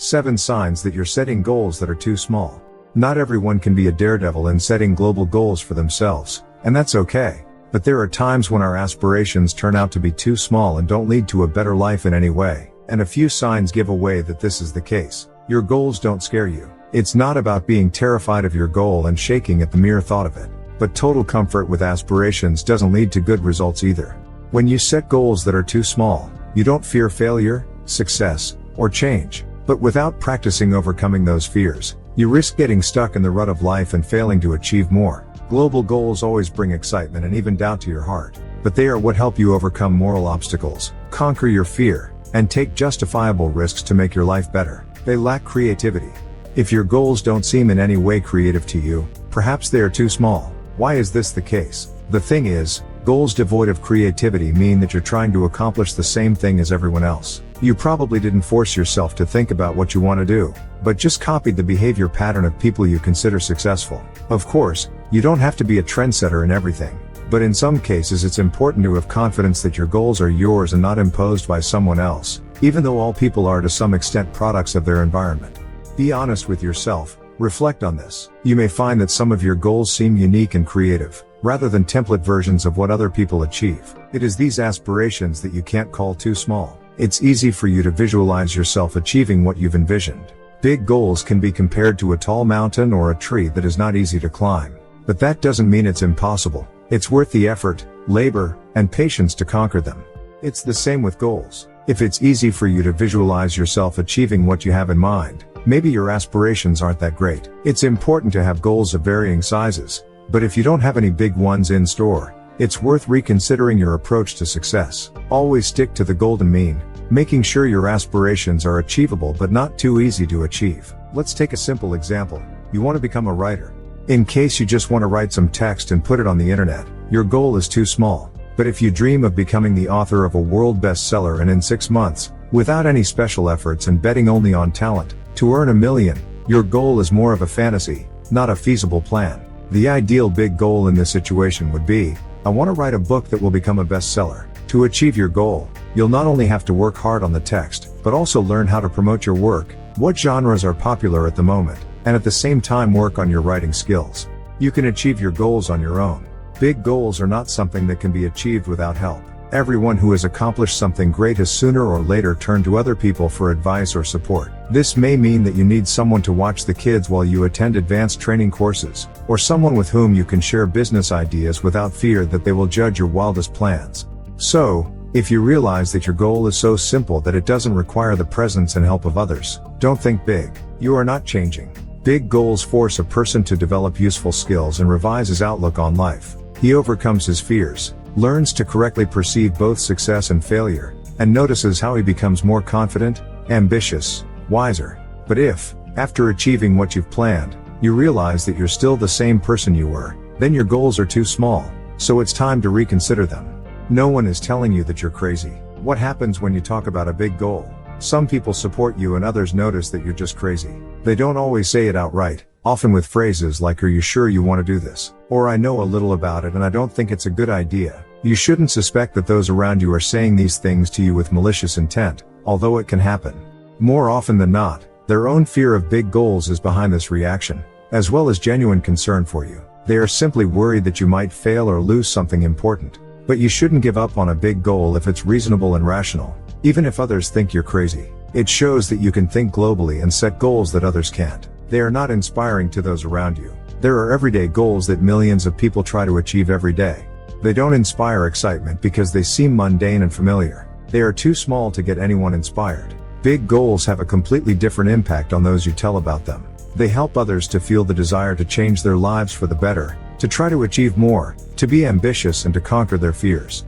7 signs that you're setting goals that are too small. Not everyone can be a daredevil in setting global goals for themselves, and that's okay. But there are times when our aspirations turn out to be too small and don't lead to a better life in any way. And a few signs give away that this is the case. Your goals don't scare you. It's not about being terrified of your goal and shaking at the mere thought of it. But total comfort with aspirations doesn't lead to good results either. When you set goals that are too small, you don't fear failure, success, or change. But without practicing overcoming those fears, you risk getting stuck in the rut of life and failing to achieve more. Global goals always bring excitement and even doubt to your heart. But they are what help you overcome moral obstacles, conquer your fear, and take justifiable risks to make your life better. They lack creativity. If your goals don't seem in any way creative to you, perhaps they are too small. Why is this the case? The thing is, goals devoid of creativity mean that you're trying to accomplish the same thing as everyone else. You probably didn't force yourself to think about what you want to do, but just copied the behavior pattern of people you consider successful. Of course, you don't have to be a trendsetter in everything, but in some cases it's important to have confidence that your goals are yours and not imposed by someone else, even though all people are to some extent products of their environment. Be honest with yourself. Reflect on this. You may find that some of your goals seem unique and creative, rather than template versions of what other people achieve. It is these aspirations that you can't call too small. It's easy for you to visualize yourself achieving what you've envisioned. Big goals can be compared to a tall mountain or a tree that is not easy to climb. But that doesn't mean it's impossible. It's worth the effort, labor, and patience to conquer them. It's the same with goals. If it's easy for you to visualize yourself achieving what you have in mind, maybe your aspirations aren't that great. It's important to have goals of varying sizes, but if you don't have any big ones in store, it's worth reconsidering your approach to success. Always stick to the golden mean, making sure your aspirations are achievable but not too easy to achieve. Let's take a simple example. You want to become a writer. In case you just want to write some text and put it on the internet, your goal is too small. But if you dream of becoming the author of a world bestseller and in 6 months, without any special efforts and betting only on talent, to earn $1 million, your goal is more of a fantasy, not a feasible plan. The ideal big goal in this situation would be, I want to write a book that will become a bestseller. To achieve your goal, you'll not only have to work hard on the text, but also learn how to promote your work, what genres are popular at the moment, and at the same time work on your writing skills. You can achieve your goals on your own. Big goals are not something that can be achieved without help. Everyone who has accomplished something great has sooner or later turned to other people for advice or support. This may mean that you need someone to watch the kids while you attend advanced training courses, or someone with whom you can share business ideas without fear that they will judge your wildest plans. So, if you realize that your goal is so simple that it doesn't require the presence and help of others, don't think big. You are not changing. Big goals force a person to develop useful skills and revise his outlook on life. He overcomes his fears, learns to correctly perceive both success and failure, and notices how he becomes more confident, ambitious, wiser. But if, after achieving what you've planned, you realize that you're still the same person you were, then your goals are too small, so it's time to reconsider them. No one is telling you that you're crazy. What happens when you talk about a big goal? Some people support you and others notice that you're just crazy. They don't always say it outright, often with phrases like, "Are you sure you want to do this?" Or, "I know a little about it and I don't think it's a good idea." You shouldn't suspect that those around you are saying these things to you with malicious intent, although it can happen. More often than not, their own fear of big goals is behind this reaction, as well as genuine concern for you. They are simply worried that you might fail or lose something important. But you shouldn't give up on a big goal if it's reasonable and rational, even if others think you're crazy. It shows that you can think globally and set goals that others can't. They are not inspiring to those around you. There are everyday goals that millions of people try to achieve every day. They don't inspire excitement because they seem mundane and familiar. They are too small to get anyone inspired. Big goals have a completely different impact on those you tell about them. They help others to feel the desire to change their lives for the better, to try to achieve more, to be ambitious and to conquer their fears.